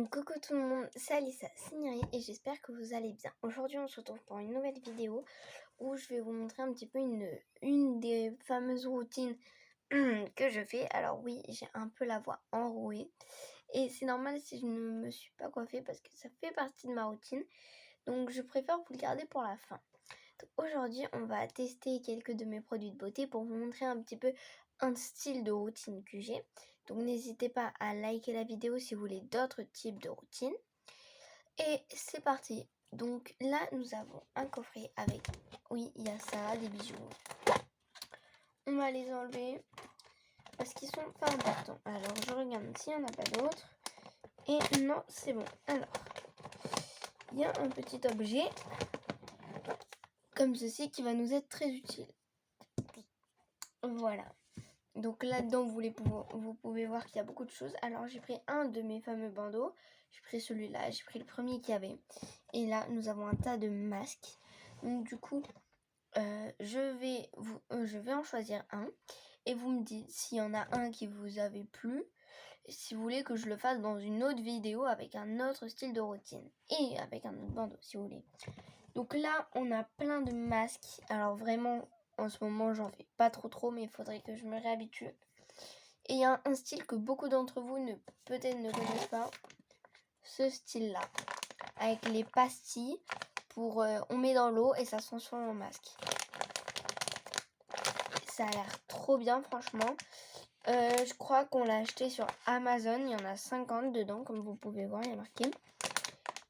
Donc coucou tout le monde, c'est Alissa, c'est Niri et j'espère que vous allez bien. Aujourd'hui on se retrouve pour une nouvelle vidéo où je vais vous montrer un petit peu une des fameuses routines que je fais. Alors oui, j'ai un peu la voix enrouée et c'est normal si je ne me suis pas coiffée parce que ça fait partie de ma routine. Donc je préfère vous le garder pour la fin. Aujourd'hui, on va tester quelques de mes produits de beauté pour vous montrer un petit peu un style de routine que j'ai. Donc n'hésitez pas à liker la vidéo si vous voulez d'autres types de routines. Et c'est parti. Donc là, nous avons un coffret avec, oui, il y a ça, des bijoux. On va les enlever parce qu'ils sont pas importants. Alors je regarde s'il n'y en a pas d'autres. Et non, c'est bon. Alors, il y a un petit objet comme ceci qui va nous être très utile. Voilà. Donc là-dedans, vous pouvez voir qu'il y a beaucoup de choses. Alors j'ai pris un de mes fameux bandeaux. J'ai pris celui-là. J'ai pris le premier qu'il y avait. Et là, nous avons un tas de masques. Donc du coup, je vais en choisir un. Et vous me dites s'il y en a un qui vous avait plu. Si vous voulez que je le fasse dans une autre vidéo avec un autre style de routine. Et avec un autre bandeau, si vous voulez. Donc là, on a plein de masques. Alors vraiment, en ce moment, j'en fais pas trop, mais il faudrait que je me réhabitue. Et il y a un style que beaucoup d'entre vous peut-être ne connaissent pas. Ce style-là. Avec les pastilles. On met dans l'eau et ça se transforme en masque. Ça a l'air trop bien, franchement. Je crois qu'on l'a acheté sur Amazon. Il y en a 50 dedans, comme vous pouvez voir, il y a marqué.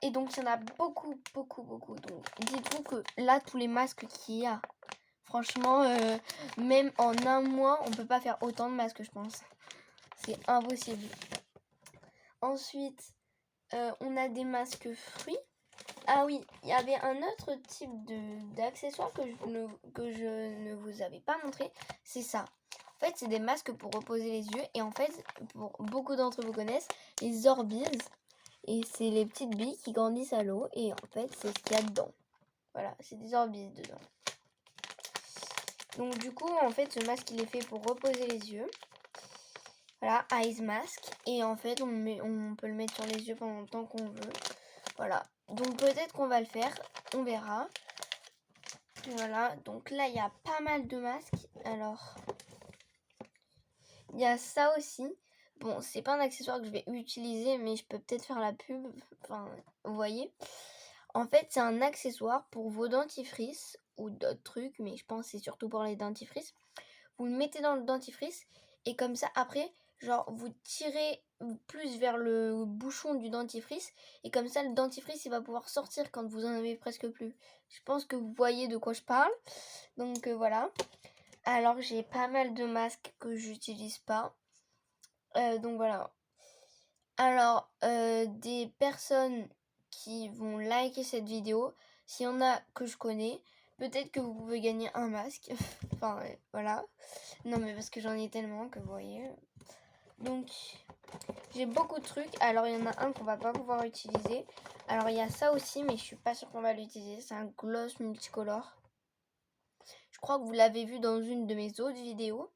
Et donc, il y en a beaucoup. Donc, dites-vous que là, tous les masques qu'il y a, franchement, même en un mois, on peut pas faire autant de masques, je pense. C'est impossible. Ensuite, on a des masques fruits. Ah oui, il y avait un autre type d'accessoire que je ne vous avais pas montré. C'est ça. En fait, c'est des masques pour reposer les yeux. Et en fait, pour beaucoup d'entre vous connaissent, les Orbeez. Et c'est les petites billes qui grandissent à l'eau. Et en fait, c'est ce qu'il y a dedans. Voilà, c'est des Orbeez dedans. Donc du coup, en fait, ce masque, il est fait pour reposer les yeux. Voilà, Eyes Mask. Et en fait, on peut le mettre sur les yeux pendant le temps qu'on veut. Voilà. Donc peut-être qu'on va le faire. On verra. Voilà. Donc là, il y a pas mal de masques. Alors, il y a ça aussi. Bon, c'est pas un accessoire que je vais utiliser, mais je peux peut-être faire la pub. Enfin, vous voyez. En fait, c'est un accessoire pour vos dentifrices ou d'autres trucs, mais je pense que c'est surtout pour les dentifrices. Vous le mettez dans le dentifrice et comme ça, après, genre, vous tirez plus vers le bouchon du dentifrice et comme ça, le dentifrice, il va pouvoir sortir quand vous en avez presque plus. Je pense que vous voyez de quoi je parle. Donc, voilà. Alors, j'ai pas mal de masques que j'utilise pas. Donc, voilà. Alors, des personnes qui vont liker cette vidéo, s'il y en a que je connais, peut-être que vous pouvez gagner un masque. Enfin, voilà. Non, mais parce que j'en ai tellement que vous voyez. Donc, j'ai beaucoup de trucs. Alors, il y en a un qu'on va pas pouvoir utiliser. Alors, il y a ça aussi, mais je suis pas sûre qu'on va l'utiliser. C'est un gloss multicolore. Je crois que vous l'avez vu dans une de mes autres vidéos.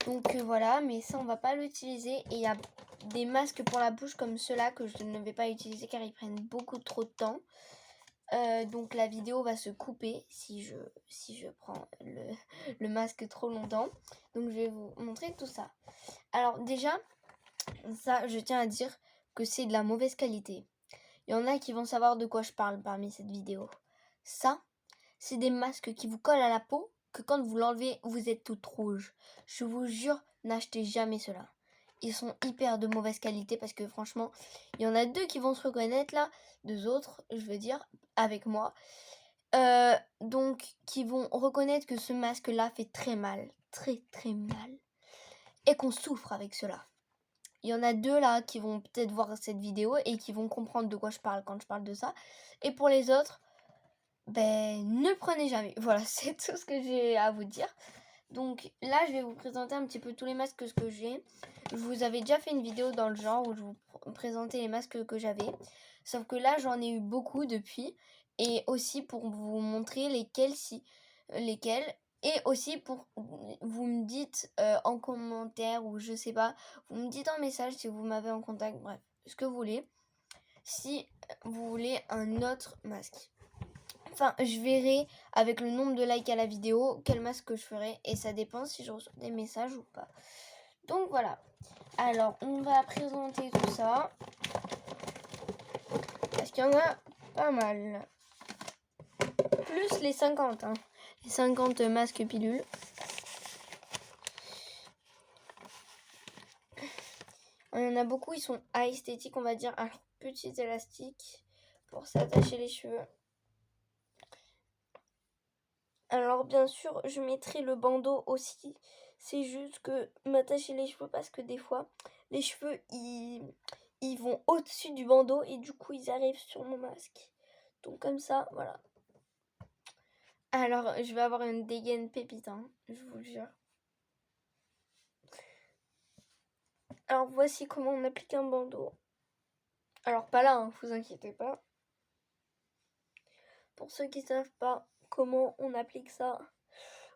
Donc voilà, mais ça on va pas l'utiliser. Et il y a des masques pour la bouche comme ceux-là que je ne vais pas utiliser car ils prennent beaucoup trop de temps. Donc la vidéo va se couper si je prends le masque trop longtemps. Donc je vais vous montrer tout ça. Alors déjà, ça je tiens à dire que c'est de la mauvaise qualité. Il y en a qui vont savoir de quoi je parle parmi cette vidéo. Ça, c'est des masques qui vous collent à la peau, que quand vous l'enlevez, vous êtes toute rouge. Je vous jure, n'achetez jamais cela. Ils sont hyper de mauvaise qualité parce que franchement, il y en a 2 qui vont se reconnaître là, 2 autres, je veux dire, avec moi. Donc, qui vont reconnaître que ce masque-là fait très mal, très mal, et qu'on souffre avec cela. Il y en a 2 là qui vont peut-être voir cette vidéo et qui vont comprendre de quoi je parle quand je parle de ça. Et pour les autres, ne prenez jamais. Voilà, c'est tout ce que j'ai à vous dire. Donc là, je vais vous présenter un petit peu tous les masques que j'ai. Je vous avais déjà fait une vidéo dans le genre où je vous présentais les masques que j'avais. Sauf que là, j'en ai eu beaucoup depuis. Et aussi pour vous montrer lesquels. Et aussi pour vous me dites en commentaire ou je sais pas. Vous me dites en message si vous m'avez en contact. Bref, ce que vous voulez. Si vous voulez un autre masque. Enfin, je verrai avec le nombre de likes à la vidéo quel masque que je ferai. Et ça dépend si je reçois des messages ou pas. Donc voilà. Alors, on va présenter tout ça. Parce qu'il y en a pas mal. Plus les 50. Hein. Les 50 masques pilules. Il y en a beaucoup, ils sont à esthétique, on va dire. Alors, petits élastiques pour s'attacher les cheveux. Alors, bien sûr, je mettrai le bandeau aussi. C'est juste que m'attacher les cheveux parce que des fois, les cheveux, ils vont au-dessus du bandeau et du coup, ils arrivent sur mon masque. Donc, comme ça, voilà. Alors, je vais avoir une dégaine pépite, hein, je vous le jure. Alors, voici comment on applique un bandeau. Alors, pas là, hein, vous inquiétez pas. Pour ceux qui ne savent pas comment on applique ça,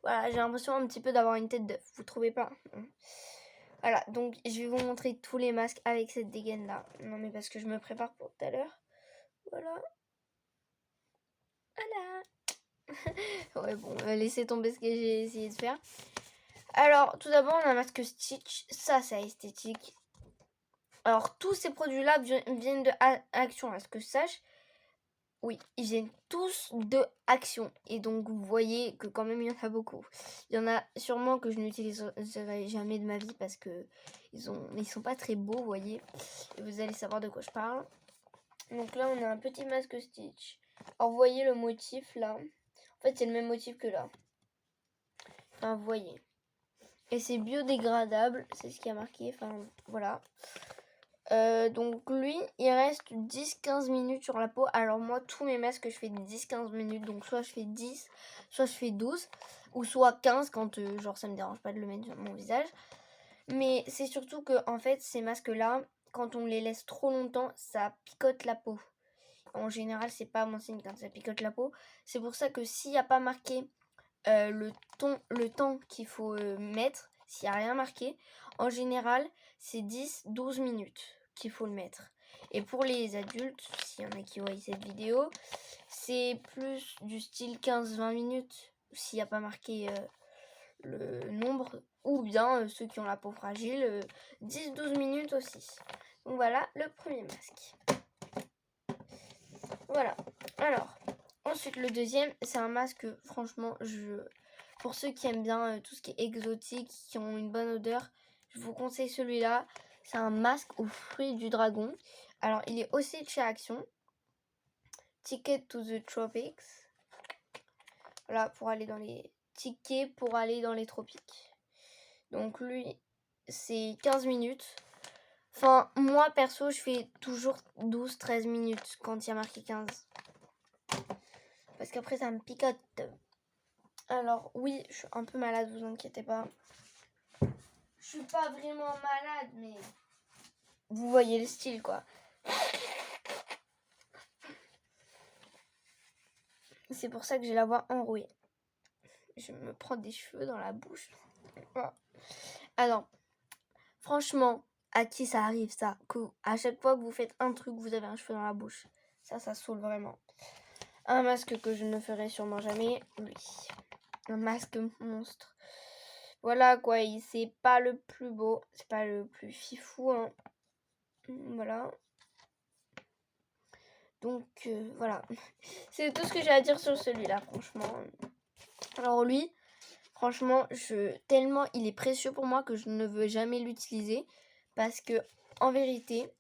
voilà, j'ai l'impression un petit peu d'avoir une tête d'œuf, vous trouvez pas? Voilà, donc je vais vous montrer tous les masques avec cette dégaine là. Non mais parce que je me prépare pour tout à l'heure. Voilà. Voilà. Ouais bon, laissez tomber ce que j'ai essayé de faire. Alors, tout d'abord, on a un masque Stitch. Ça, c'est esthétique. Alors, tous ces produits-là viennent de Action, à ce que je sache. Oui, ils viennent tous de Action. Et donc, vous voyez que quand même, il y en a beaucoup. Il y en a sûrement que je n'utiliserai jamais de ma vie parce que ils sont pas très beaux, vous voyez. Et vous allez savoir de quoi je parle. Donc là, on a un petit masque Stitch. Alors, vous voyez le motif là. En fait, c'est le même motif que là. Enfin, vous voyez. Et c'est biodégradable, c'est ce qui a marqué. Enfin, voilà. Donc lui, il reste 10-15 minutes sur la peau. Alors moi, tous mes masques, je fais 10-15 minutes. Donc soit je fais 10, soit je fais 12. Ou soit 15 quand genre ça me dérange pas de le mettre sur mon visage. Mais c'est surtout que en fait, ces masques-là, quand on les laisse trop longtemps, ça picote la peau. En général, c'est pas bon signe quand ça picote la peau. C'est pour ça que s'il n'y a pas marqué le temps qu'il faut mettre, s'il n'y a rien marqué, en général, c'est 10-12 minutes qu'il faut le mettre. Et pour les adultes, s'il y en a qui voient cette vidéo, c'est plus du style 15-20 minutes, s'il n'y a pas marqué le nombre, ou bien ceux qui ont la peau fragile, 10-12 minutes aussi. Donc voilà le premier masque. Voilà. Alors, ensuite le deuxième, c'est un masque, franchement, pour ceux qui aiment bien tout ce qui est exotique, qui ont une bonne odeur, je vous conseille celui-là. C'est un masque aux fruits du dragon. Alors, il est aussi de chez Action. Ticket to the Tropics. Voilà, pour aller dans les tickets pour aller dans les tropiques. Donc lui, c'est 15 minutes. Enfin, moi perso, je fais toujours 12-13 minutes quand il y a marqué 15. Parce qu'après, ça me picote. Alors, oui, je suis un peu malade, vous inquiétez pas. Je suis pas vraiment malade, mais vous voyez le style, quoi. C'est pour ça que j'ai la voix enrouée. Je me prends des cheveux dans la bouche. Alors, franchement, à qui ça arrive, ça? Que à chaque fois que vous faites un truc, vous avez un cheveu dans la bouche. Ça saoule vraiment. Un masque que je ne ferai sûrement jamais, lui. Un masque monstre. Voilà quoi, c'est pas le plus beau, c'est pas le plus fifou, hein. Voilà. Donc voilà. C'est tout ce que j'ai à dire sur celui-là, franchement. Alors lui, franchement, tellement il est précieux pour moi que je ne veux jamais l'utiliser. Parce que, en vérité,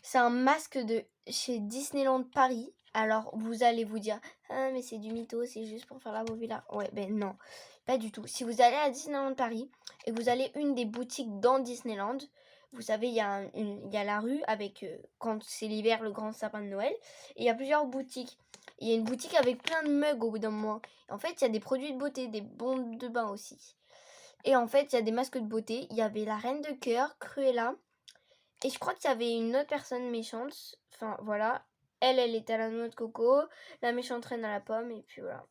c'est un masque de chez Disneyland Paris. Alors, vous allez vous dire, ah, mais c'est du mytho, c'est juste pour faire la populaire. Ouais, ben non, pas du tout. Si vous allez à Disneyland Paris et que vous allez une des boutiques dans Disneyland, vous savez, il y a la rue avec, quand c'est l'hiver, le grand sapin de Noël. Et il y a plusieurs boutiques. Il y a une boutique avec plein de mugs au bout d'un moment. En fait, il y a des produits de beauté, des bombes de bain aussi. Et en fait, il y a des masques de beauté. Il y avait la Reine de Cœur, Cruella. Et je crois qu'il y avait une autre personne méchante. Enfin, voilà. Elle était à la noix de coco. La méchante reine à la pomme. Et puis voilà.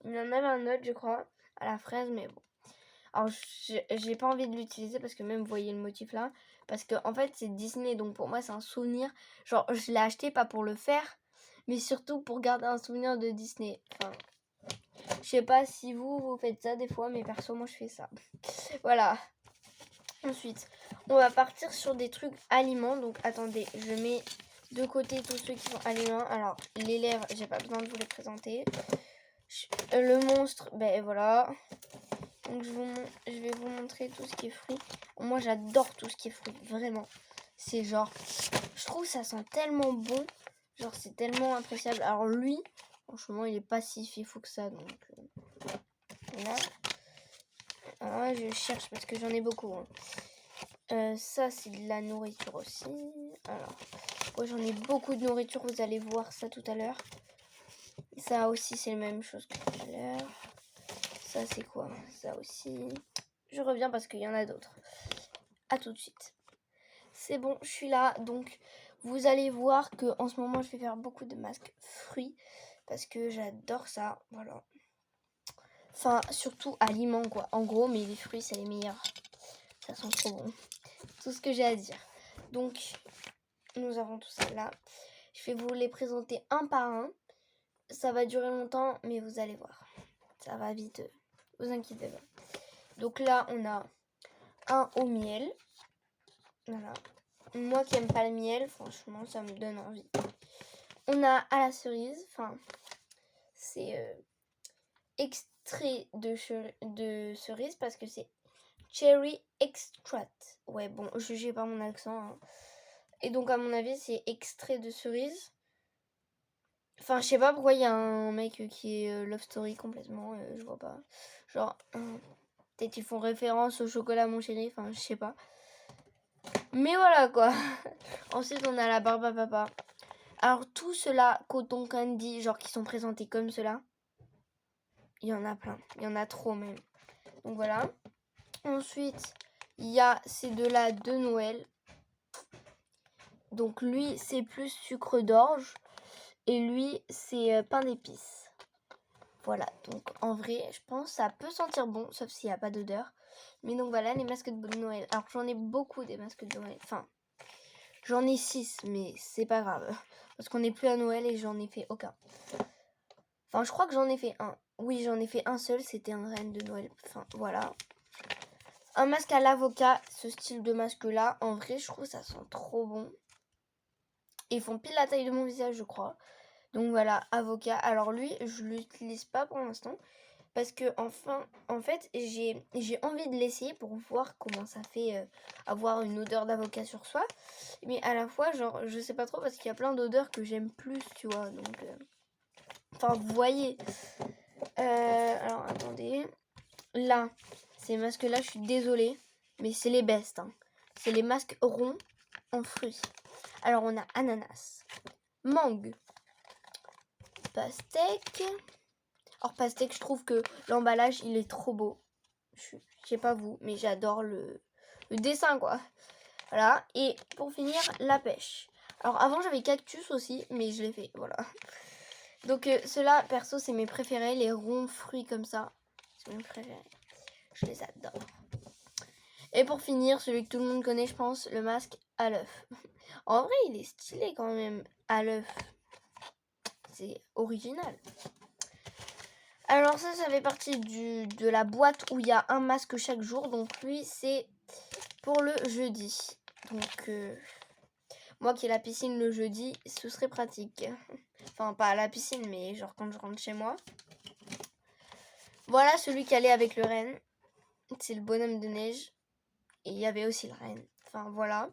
Il y en avait un autre, je crois, à la fraise, mais bon. Alors, j'ai pas envie de l'utiliser parce que même, vous voyez le motif là. Parce que, en fait, c'est Disney. Donc, pour moi, c'est un souvenir. Genre, je l'ai acheté pas pour le faire, mais surtout pour garder un souvenir de Disney. Enfin, je sais pas si vous faites ça des fois, mais perso, moi, je fais ça. Voilà. Ensuite, on va partir sur des trucs aliments. Donc, attendez, je mets de côté tous ceux qui sont aliments. Alors, les lèvres, j'ai pas besoin de vous les présenter. Le monstre, ben voilà. Donc je vais vous montrer tout ce qui est fruits. Moi j'adore tout ce qui est fruits, vraiment. C'est genre, je trouve ça sent tellement bon. Genre c'est tellement appréciable. Alors lui, franchement il est pas si fifou que ça. Donc voilà. Alors, je cherche parce que j'en ai beaucoup. Hein. Ça c'est de la nourriture aussi. Alors, moi j'en ai beaucoup de nourriture, vous allez voir ça tout à l'heure. Ça aussi c'est la même chose que tout à l'heure. Ça c'est quoi? Ça aussi. Je reviens parce qu'il y en a d'autres. À tout de suite. C'est bon, je suis là. Donc, vous allez voir que en ce moment, je vais faire beaucoup de masques fruits parce que j'adore ça. Voilà. Enfin, surtout aliments, quoi. En gros, mais les fruits, c'est les meilleurs. Ça sent trop bon. Tout ce que j'ai à dire. Donc, nous avons tout ça là. Je vais vous les présenter un par un. Ça va durer longtemps, mais vous allez voir. Ça va vite. Vous inquiétez pas. Donc là, on a un au miel. Voilà. Moi qui aime pas le miel, franchement, ça me donne envie. On a à la cerise. Enfin, c'est extrait de cerise parce que c'est cherry extract. Ouais, bon, jugez pas mon accent. Hein. Et donc, à mon avis, c'est extrait de cerise. Enfin, je sais pas pourquoi il y a un mec qui est Love Story complètement. Je vois pas. Genre, peut-être ils font référence au chocolat, mon chéri. Enfin, je sais pas. Mais voilà quoi. Ensuite, on a la barbe à papa. Alors, tout cela, coton candy, genre qui sont présentés comme cela, il y en a plein. Il y en a trop même. Donc voilà. Ensuite, il y a ces deux-là de Noël. Donc lui, c'est plus sucre d'orge. Et lui, c'est pain d'épices. Voilà. Donc en vrai, je pense que ça peut sentir bon, sauf s'il n'y a pas d'odeur. Mais donc voilà, les masques de Noël. Alors j'en ai beaucoup des masques de Noël. Enfin, j'en ai 6, mais c'est pas grave. Parce qu'on n'est plus à Noël et j'en ai fait aucun. Enfin, je crois que j'en ai fait un. Oui, j'en ai fait un seul, c'était un reine de Noël. Enfin, voilà. Un masque à l'avocat, ce style de masque-là, en vrai, je trouve ça sent trop bon. Ils font pile la taille de mon visage, je crois. Donc voilà, avocat. Alors lui, je l'utilise pas pour l'instant. Parce que enfin, en fait, j'ai envie de l'essayer pour voir comment ça fait avoir une odeur d'avocat sur soi. Mais à la fois, genre, je sais pas trop parce qu'il y a plein d'odeurs que j'aime plus, tu vois. Donc, enfin, vous voyez. Alors, attendez. Là, ces masques-là, je suis désolée. Mais c'est les best. Hein. C'est les masques ronds en fruits. Alors, on a ananas, mangue, pastèque. Or, pastèque, je trouve que l'emballage, il est trop beau. Je sais pas vous, mais j'adore le dessin, quoi. Voilà. Et pour finir, la pêche. Alors, avant, j'avais cactus aussi, mais je l'ai fait. Voilà. Donc, ceux-là, perso, c'est mes préférés. Les ronds fruits comme ça. C'est mes préférés. Je les adore. Et pour finir, celui que tout le monde connaît, je pense, le masque à l'œuf. En vrai, il est stylé quand même, à l'œuf. C'est original. Alors ça fait partie de la boîte où il y a un masque chaque jour. Donc lui, c'est pour le jeudi. Donc moi qui ai la piscine le jeudi, ce serait pratique. Enfin, pas à la piscine, mais genre quand je rentre chez moi. Voilà celui qui allait avec le renne. C'est le bonhomme de neige. Et il y avait aussi le renne. Enfin, voilà.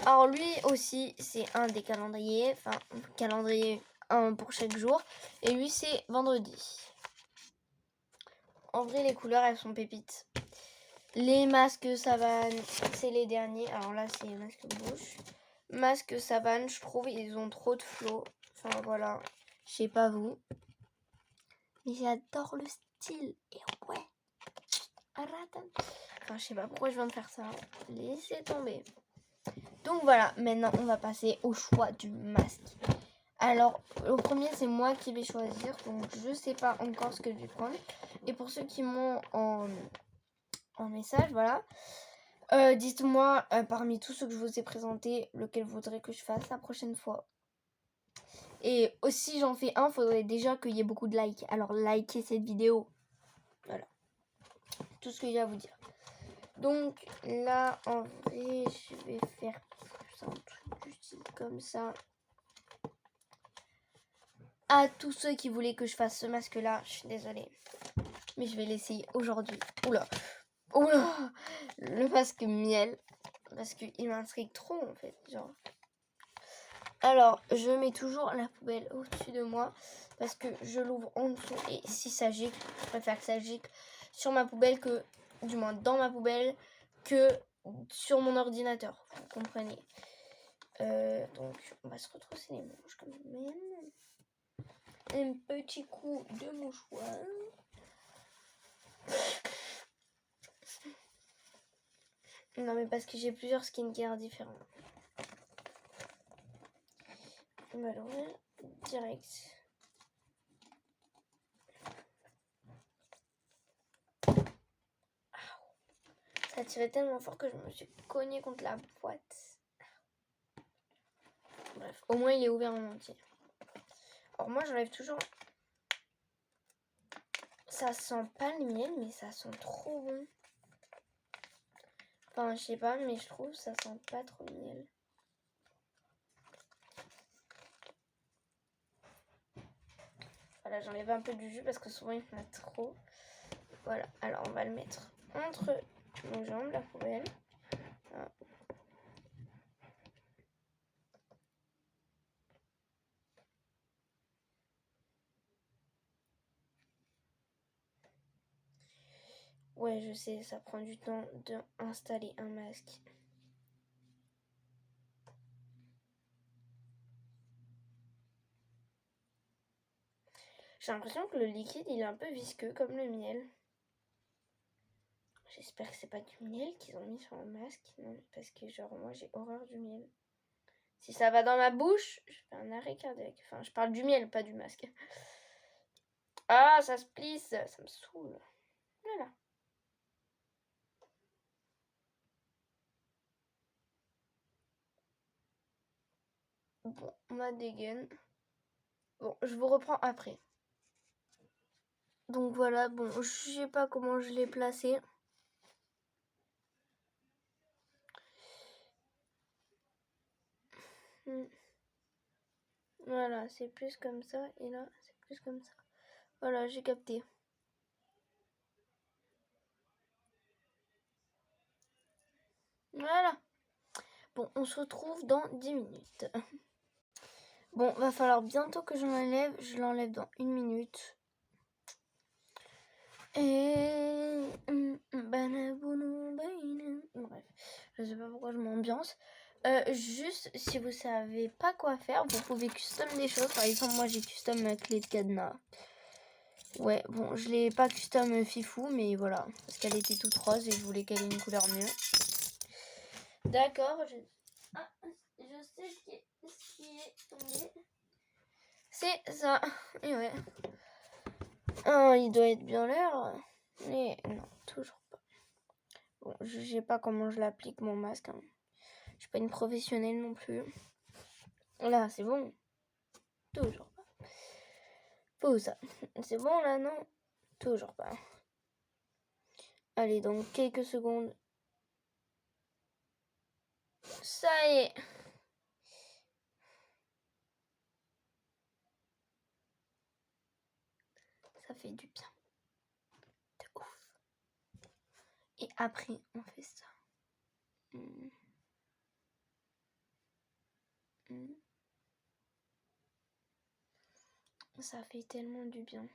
Alors lui aussi, c'est un des calendriers. Enfin, calendrier, un pour chaque jour. Et lui, c'est vendredi. En vrai, les couleurs, elles sont pépites. Les masques savane, c'est les derniers. Alors là, c'est les masques bouche. Masques savane, je trouve, ils ont trop de flow. Enfin, voilà. Je sais pas vous. Mais j'adore le style. Et ouais. Enfin, je sais pas pourquoi je viens de faire ça. Laissez tomber. Donc voilà, maintenant, on va passer au choix du masque. Alors, au premier, c'est moi qui vais choisir. Donc, je sais pas encore ce que je vais prendre. Et pour ceux qui m'ont en message, voilà. Dites-moi parmi tous ceux que je vous ai présentés, lequel vous voudrez que je fasse la prochaine fois. Et aussi j'en fais un, faudrait déjà qu'il y ait beaucoup de likes. Alors likez cette vidéo. Voilà. Tout ce que j'ai à vous dire. Donc là, en vrai, je vais faire un truc du style comme ça. À tous ceux qui voulaient que je fasse ce masque-là, je suis désolée. Mais je vais l'essayer aujourd'hui. Oula. Oula. Le masque miel. Parce qu'il m'intrigue trop en fait. Genre. Alors, je mets toujours la poubelle au-dessus de moi. Parce que je l'ouvre en dessous. Et si ça gicle, je préfère que ça gicle sur ma poubelle que, du moins dans ma poubelle, que sur mon ordinateur. Vous comprenez. Donc, on va se retrousser les manches quand même. Un petit coup de mouchoir. Non, mais parce que j'ai plusieurs skincare différents. On va l'ouvrir direct. Ça tirait tellement fort que je me suis cognée contre la boîte. Bref, au moins il est ouvert en entier. Alors moi j'enlève toujours. Ça sent pas le miel, mais ça sent trop bon. Enfin, je sais pas, mais je trouve ça sent pas trop le miel. Voilà, j'enlève un peu du jus parce que souvent il y en a trop. Voilà, alors on va le mettre entre nos jambes, la poubelle. Voilà. Ouais, je sais, ça prend du temps d'installer un masque. J'ai l'impression que le liquide, il est un peu visqueux comme le miel. J'espère que c'est pas du miel qu'ils ont mis sur le masque. Non, parce que genre, moi, j'ai horreur du miel. Si ça va dans ma bouche, je fais un arrêt cardiaque. Enfin, je parle du miel, pas du masque. Ah, ça se plisse, ça me saoule. Voilà. Bon, ma dégaine. Bon, je vous reprends après. Donc voilà, bon, je sais pas comment je l'ai placé. Voilà, c'est plus comme ça. Et là, c'est plus comme ça. Voilà, j'ai capté. Voilà. Bon, on se retrouve dans 10 minutes. Bon, va falloir bientôt que je l'enlève. Je l'enlève dans 1 minute. Et... Bref, je sais pas pourquoi je m'ambiance. Juste, si vous savez pas quoi faire, vous pouvez custom des choses. Par exemple, moi j'ai custom ma clé de cadenas. Ouais, bon, je l'ai pas custom fifou, mais voilà. Parce qu'elle était toute rose et je voulais qu'elle ait une couleur mieux. D'accord, Ah, je sais ce qui est tombé. C'est ça. Et ouais. Ah, il doit être bien l'heure. Mais non, toujours pas. Bon, je sais pas comment je l'applique mon masque. Hein. Je suis pas une professionnelle non plus. Là, c'est bon. Toujours pas. Faut ça. C'est bon là, non? Toujours pas. Allez, dans quelques secondes. Ça y est. Ça fait du bien. De ouf. Et après, on fait ça. Ça fait tellement du bien.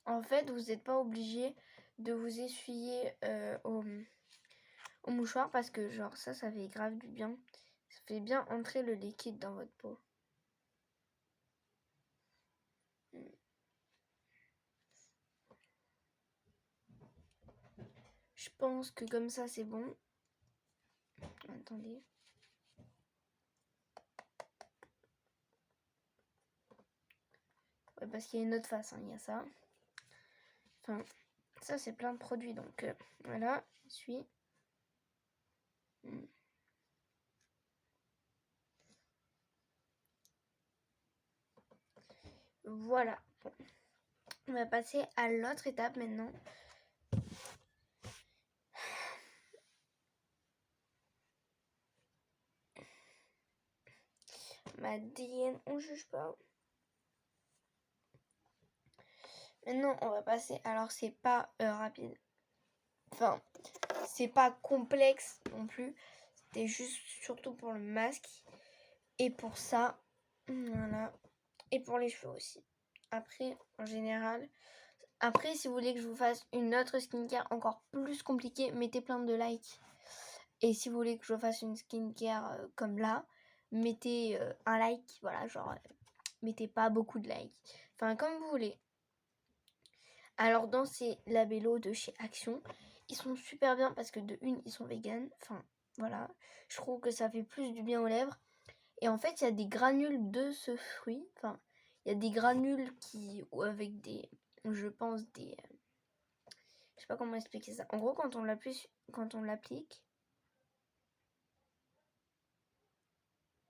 En fait, vous n'êtes pas obligé de vous essuyer au mouchoir parce que genre ça fait grave du bien. Ça fait bien entrer le liquide dans votre peau. Je pense que comme ça c'est bon. Attendez. Ouais, parce qu'il y a une autre face, il y a ça. Enfin, ça c'est plein de produits, donc voilà, je suis. Voilà. Bon. On va passer à l'autre étape maintenant. Ma dégaine, on juge pas. Maintenant, on va passer. Alors, c'est pas rapide. Enfin, c'est pas complexe non plus. C'était juste surtout pour le masque. Et pour ça, voilà. Et pour les cheveux aussi. Après, en général. Après, si vous voulez que je vous fasse une autre skincare encore plus compliquée, mettez plein de likes. Et si vous voulez que je fasse une skincare comme là, mettez un like. Voilà, genre, mettez pas beaucoup de likes. Enfin, comme vous voulez. Alors, dans ces labellos de chez Action, ils sont super bien parce que de une, ils sont vegan. Enfin, voilà. Je trouve que ça fait plus du bien aux lèvres. Et en fait, il y a des granules de ce fruit. Enfin, il y a des granules qui, avec des, je pense, des, je sais pas comment expliquer ça. En gros, quand on l'applique,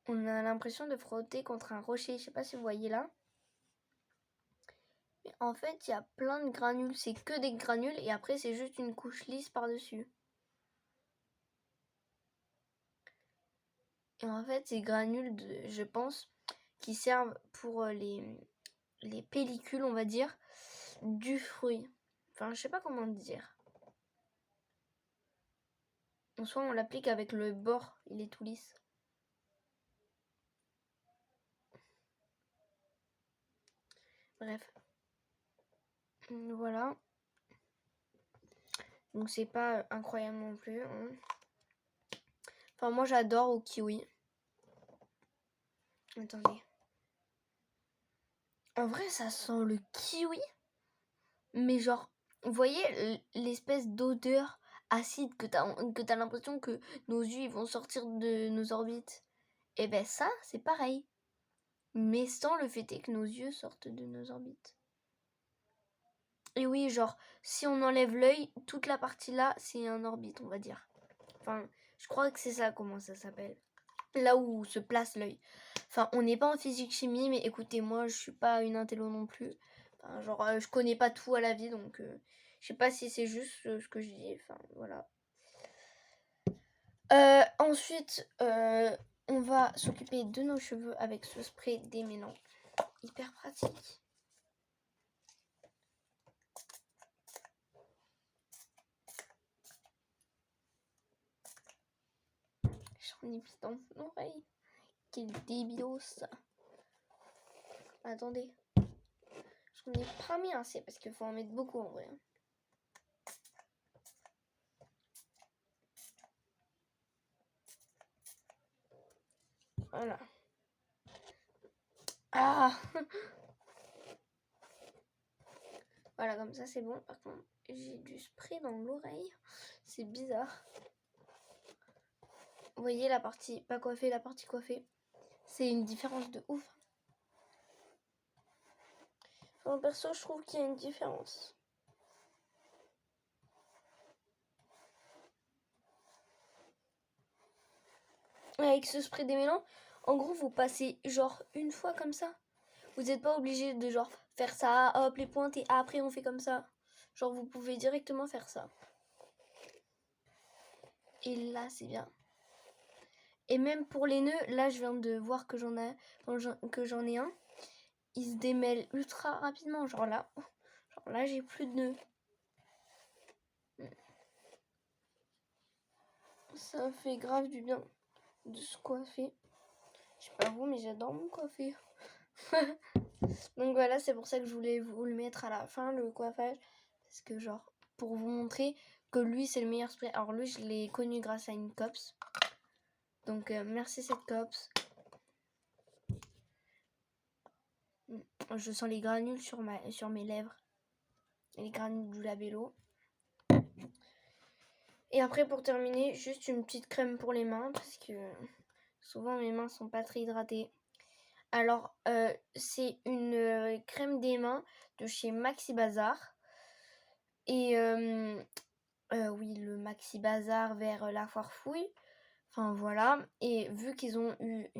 on a l'impression de frotter contre un rocher. Je sais pas si vous voyez là. Mais en fait, il y a plein de granules. C'est que des granules et après, c'est juste une couche lisse par-dessus. Et en fait, ces granules, je pense, qui servent pour les pellicules, on va dire, du fruit. Enfin, je sais pas comment dire. En soit, on l'applique avec le bord, il est tout lisse. Bref. Voilà. Donc, c'est pas incroyable non plus. Hein. Enfin, moi, j'adore au kiwi. Attendez. En vrai, ça sent le kiwi. Mais genre, vous voyez l'espèce d'odeur acide que t'as l'impression que nos yeux ils vont sortir de nos orbites. Et ben ça, c'est pareil. Mais sans le fait est que nos yeux sortent de nos orbites. Et oui, genre, si on enlève l'œil, toute la partie là, c'est un orbite, on va dire. Enfin, je crois que c'est ça, comment ça s'appelle. Là où se place l'œil. Enfin, on n'est pas en physique-chimie, mais écoutez, moi, je suis pas une intello non plus. Enfin, genre, je connais pas tout à la vie, donc je sais pas si c'est juste ce que je dis. Enfin, voilà. Ensuite, on va s'occuper de nos cheveux avec ce spray démêlant. Hyper pratique. J'en ai mis dans mon oreille. Quel débilos. Attendez. J'en ai pas mis assez parce qu'il faut en mettre beaucoup en vrai. Voilà. Ah. Voilà, comme ça c'est bon. Par contre, j'ai du spray dans l'oreille. C'est bizarre. Vous voyez la partie pas coiffée, la partie coiffée. C'est une différence de ouf. Enfin, perso, je trouve qu'il y a une différence. Avec ce spray démêlant, en gros, vous passez genre une fois comme ça. Vous n'êtes pas obligé de genre faire ça, hop, les pointes et après on fait comme ça. Genre, vous pouvez directement faire ça. Et là, c'est bien. Et même pour les nœuds, là, je viens de voir que j'en ai un. Il se démêle ultra rapidement. Genre là, j'ai plus de nœuds. Ça fait grave du bien de se coiffer. Je sais pas vous, mais j'adore me coiffer. Donc voilà, c'est pour ça que je voulais vous le mettre à la fin, le coiffage. Parce que genre, pour vous montrer que lui, c'est le meilleur spray. Alors lui, je l'ai connu grâce à une copse. Donc merci cette copse. Je sens les granules sur mes lèvres. Les granules du labello. Et après, pour terminer, juste une petite crème pour les mains. Parce que souvent, mes mains sont pas très hydratées. Alors, c'est une crème des mains de chez Maxi Bazar. Et oui, le Maxi Bazar vers la Foire Fouille. Enfin voilà. Et vu qu'ils ont eu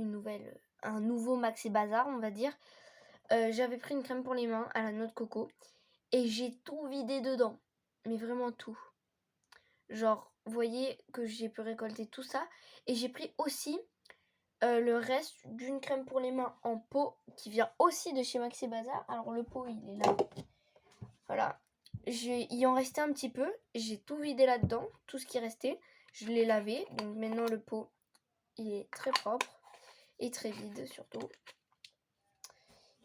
un nouveau Maxi Bazar, on va dire, j'avais pris une crème pour les mains à la noix de coco. Et j'ai tout vidé dedans. Mais vraiment tout. Genre, vous voyez que j'ai pu récolter tout ça. Et j'ai pris aussi le reste d'une crème pour les mains en pot qui vient aussi de chez Maxi Bazar. Alors le pot, il est là. Voilà. Il en restait un petit peu. J'ai tout vidé là-dedans. Tout ce qui restait. Je l'ai lavé. Donc maintenant le pot, il est très propre. Et très vide surtout.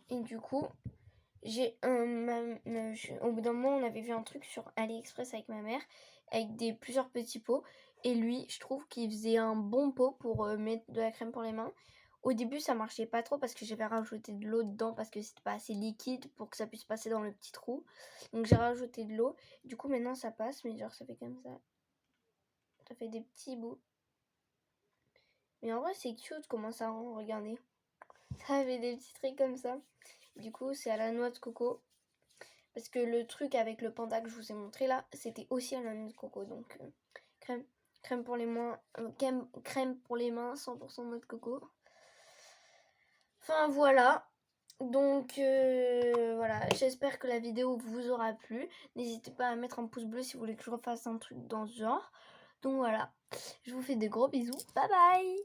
Et du coup, au bout d'un moment, on avait vu un truc sur AliExpress avec ma mère. Avec plusieurs petits pots. Et lui, je trouve qu'il faisait un bon pot pour mettre de la crème pour les mains. Au début, ça marchait pas trop parce que j'avais rajouté de l'eau dedans parce que c'était pas assez liquide pour que ça puisse passer dans le petit trou. Donc j'ai rajouté de l'eau. Du coup, maintenant ça passe, mais genre ça fait comme ça. Ça fait des petits bouts. Mais en vrai, c'est cute comment ça rend, regardez. Ça fait des petits traits comme ça. Du coup, c'est à la noix de coco. Parce que le truc avec le panda que je vous ai montré là, c'était aussi à la noix de coco. Donc crème pour les mains, crème pour les mains, 100% noix de coco. Enfin voilà. Donc voilà, j'espère que la vidéo vous aura plu. N'hésitez pas à mettre un pouce bleu si vous voulez que je refasse un truc dans ce genre. Donc voilà, je vous fais de gros bisous. Bye bye.